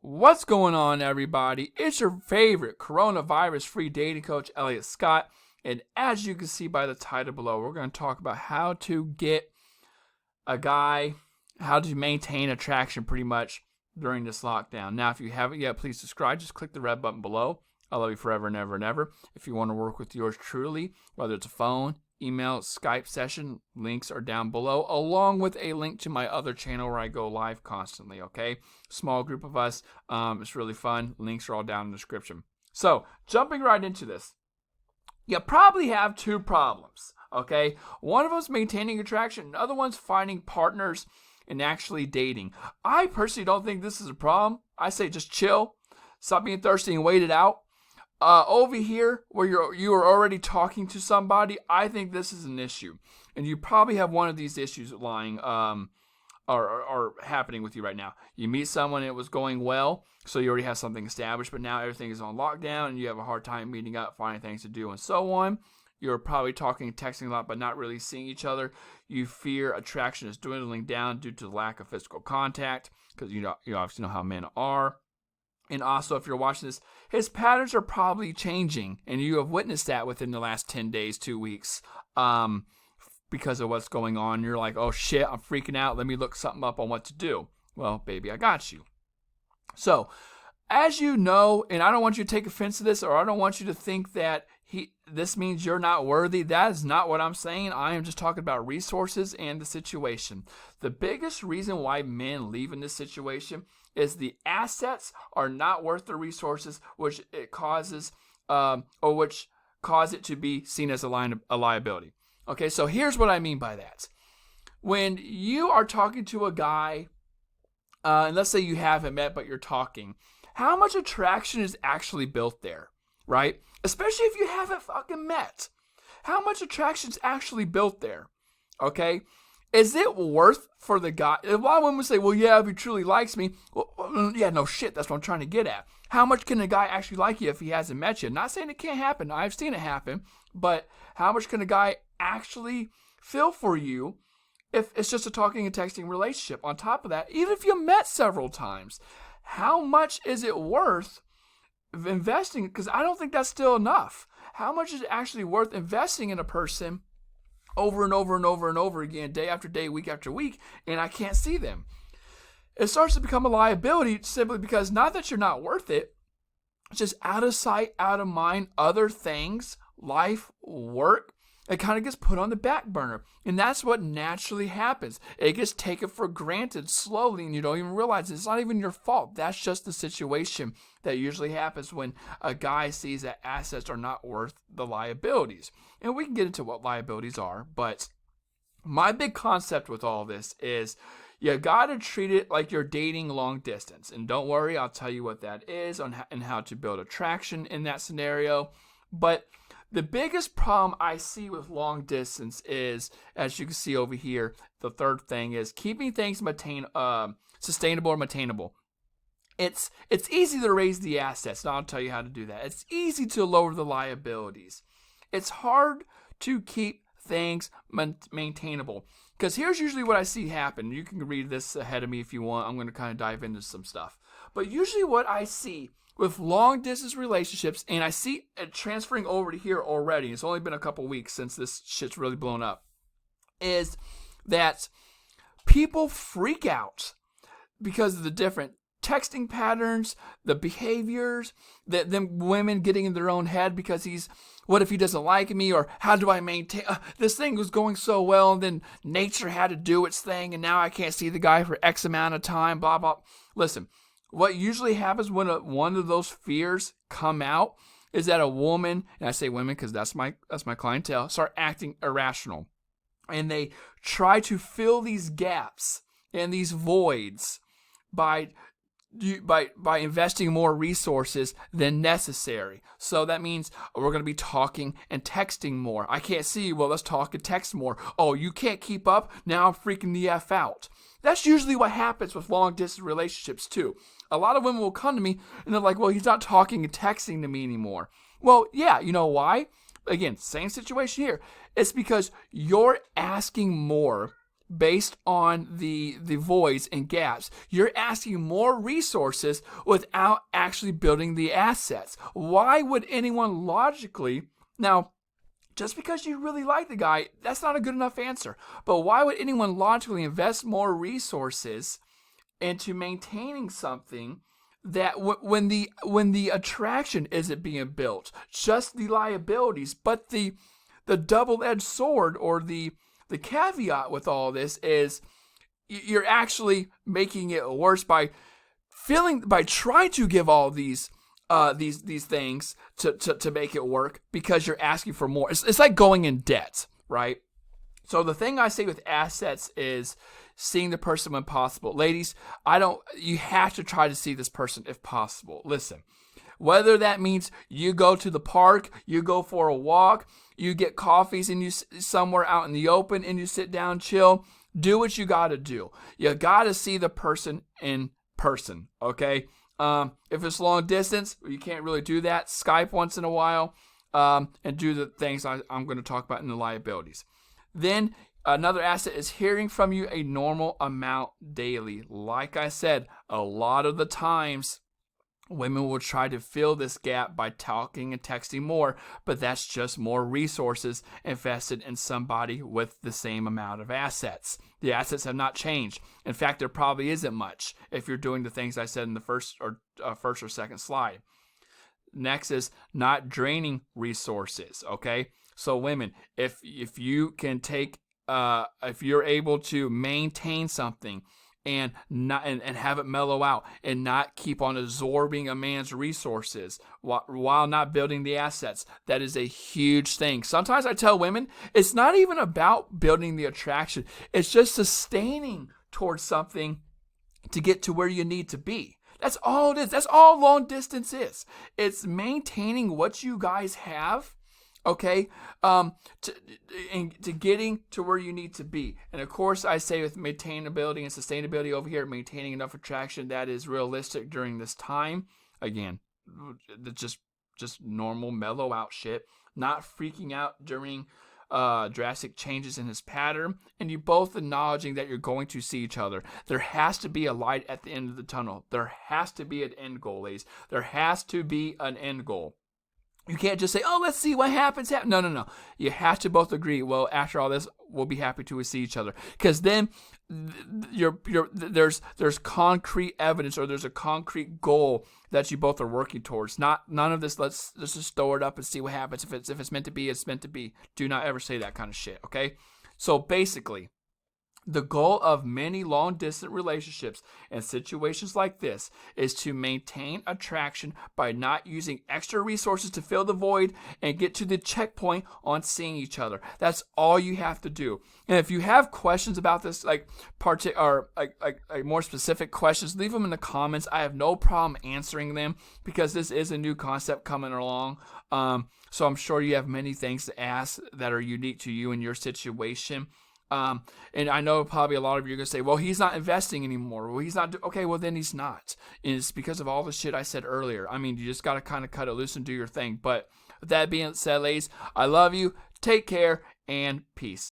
What's going on, everybody? It's your favorite coronavirus-free dating coach, Elliot Scott. And as you can see by the title below, we're going to talk about how to get a guy, how to maintain attraction pretty much during this lockdown. Now, if you haven't yet, please subscribe. Just click the red button below. I love you forever and ever and ever. If you want to work with yours truly, whether it's a phone, email, Skype session, links are down below, along with a link to my other channel where I go live constantly, okay? Small group of us. It's really fun. Links are all down in the description. So, jumping right into this. You probably have two problems, okay? One of them is maintaining attraction. The other one's finding partners and actually dating. I personally don't think this is a problem. I say just chill. Stop being thirsty and wait it out. Over here, where you are already talking to somebody, I think this is an issue, and you probably have one of these issues lying, are happening with you right now. You meet someone, it was going well, so you already have something established, but now everything is on lockdown, and you have a hard time meeting up, finding things to do, and so on. You're probably talking and texting a lot, but not really seeing each other. You fear attraction is dwindling down due to the lack of physical contact, because you obviously know how men are. And also, if you're watching this, his patterns are probably changing, and you have witnessed that within the last 10 days, 2 weeks, because of what's going on. You're like, oh shit, I'm freaking out. Let me look something up on what to do. Well, baby, I got you. So, as you know, and I don't want you to take offense to this, or I don't want you to think that this means you're not worthy. That is not what I'm saying. I am just talking about resources and the situation. The biggest reason why men leave in this situation is the assets are not worth the resources, which it causes, which cause it to be seen as a liability. Okay, so here's what I mean by that. When you are talking to a guy, and let's say you haven't met, but you're talking, how much attraction is actually built there, right? Especially if you haven't fucking met. How much attraction is actually built there, okay? Is it worth for the guy? A lot of women say, well, yeah, if he truly likes me. Well, yeah, no shit. That's what I'm trying to get at. How much can a guy actually like you if he hasn't met you? Not saying it can't happen. I've seen it happen. But how much can a guy actually feel for you if it's just a talking and texting relationship? On top of that, even if you met several times, how much is it worth investing? Because I don't think that's still enough. How much is it actually worth investing in a person over and over and over and over again, day after day, week after week, and I can't see them? It starts to become a liability simply because not that you're not worth it, it's just out of sight, out of mind, other things, life, work, it kind of gets put on the back burner. And that's what naturally happens. It gets taken for granted slowly, and you don't even realize it's not even your fault. That's just the situation that usually happens when a guy sees that assets are not worth the liabilities. And we can get into what liabilities are, but my big concept with all this is you got to treat it like you're dating long distance. And don't worry, I'll tell you what that is and how to build attraction in that scenario. But the biggest problem I see with long distance is, as you can see over here, the third thing is keeping things sustainable or maintainable. It's easy to raise the assets, and I'll tell you how to do that. It's easy to lower the liabilities. It's hard to keep things maintainable. Because here's usually what I see happen. You can read this ahead of me if you want. I'm going to kind of dive into some stuff. But usually what I see with long distance relationships, and I see it transferring over to here already, it's only been a couple weeks since this shit's really blown up, is that people freak out because of the different texting patterns, the behaviors, them women getting in their own head because what if he doesn't like me, or how do I maintain, this thing was going so well, and then nature had to do its thing, and now I can't see the guy for X amount of time, blah, blah. Listen, what usually happens when one of those fears come out is that a woman, and I say women because that's my clientele, start acting irrational. And they try to fill these gaps and these voids by investing more resources than necessary. So that means we're going to be talking and texting more. I can't see you. Well, let's talk and text more. Oh, you can't keep up? Now I'm freaking the F out. That's usually what happens with long distance relationships too. A lot of women will come to me and they're like, well, he's not talking and texting to me anymore. Well, yeah, you know why? Again, same situation here. It's because you're asking more based on the voids and gaps. You're asking more resources without actually building the assets. Why would anyone logically, now, just because you really like the guy, that's not a good enough answer. But why would anyone logically invest more resources into maintaining something that when the attraction isn't being built, just the liabilities, but the double-edged sword, or the caveat with all this is you're actually making it worse by trying to give all these things to make it work, because you're asking for more. It's like going in debt, right? So the thing I say with assets is seeing the person when possible. Ladies, you have to try to see this person if possible. Listen, whether that means you go to the park, you go for a walk, you get coffees and you somewhere out in the open and you sit down, chill, do what you got to do. You got to see the person in person, okay? If it's long distance, you can't really do that. Skype once in a while, and do the things I'm going to talk about in the liabilities. Then another asset is hearing from you a normal amount daily. Like I said, a lot of the times women will try to fill this gap by talking and texting more, but that's just more resources invested in somebody with the same amount of assets. The assets have not changed. In fact, there probably isn't much if you're doing the things I said in the first or second slide. Next is not draining resources, okay? So women, if you can take, if you're able to maintain something and have it mellow out and not keep on absorbing a man's resources while not building the assets, that is a huge thing. Sometimes I tell women it's not even about building the attraction. It's just sustaining towards something to get to where you need to be. That's all it is. That's all long distance is. It's maintaining what you guys have, okay, to getting to where you need to be. And of course, I say with maintainability and sustainability over here, maintaining enough attraction that is realistic during this time. Again, just normal, mellow out shit. Not freaking out during drastic changes in his pattern, and you both acknowledging that you're going to see each other. There has to be a light at the end of the tunnel. There has to be an end goal, ladies. There has to be an end goal. You can't just say, oh, let's see what happens. No. You have to both agree, well, after all this, we'll be happy to see each other. Because then there's concrete evidence, or there's a concrete goal that you both are working towards. None of this, let's just throw it up and see what happens. If it's meant to be, it's meant to be. Do not ever say that kind of shit, okay? So basically, the goal of many long-distance relationships and situations like this is to maintain attraction by not using extra resources to fill the void and get to the checkpoint on seeing each other. That's all you have to do. And if you have questions about this, like more specific questions, leave them in the comments. I have no problem answering them because this is a new concept coming along. So I'm sure you have many things to ask that are unique to you and your situation. And I know probably a lot of you are going to say, well, he's not investing anymore. Well, he's not. Okay, well, then he's not. And it's because of all the shit I said earlier. I mean, you just got to kind of cut it loose and do your thing. But with that being said, ladies, I love you. Take care and peace.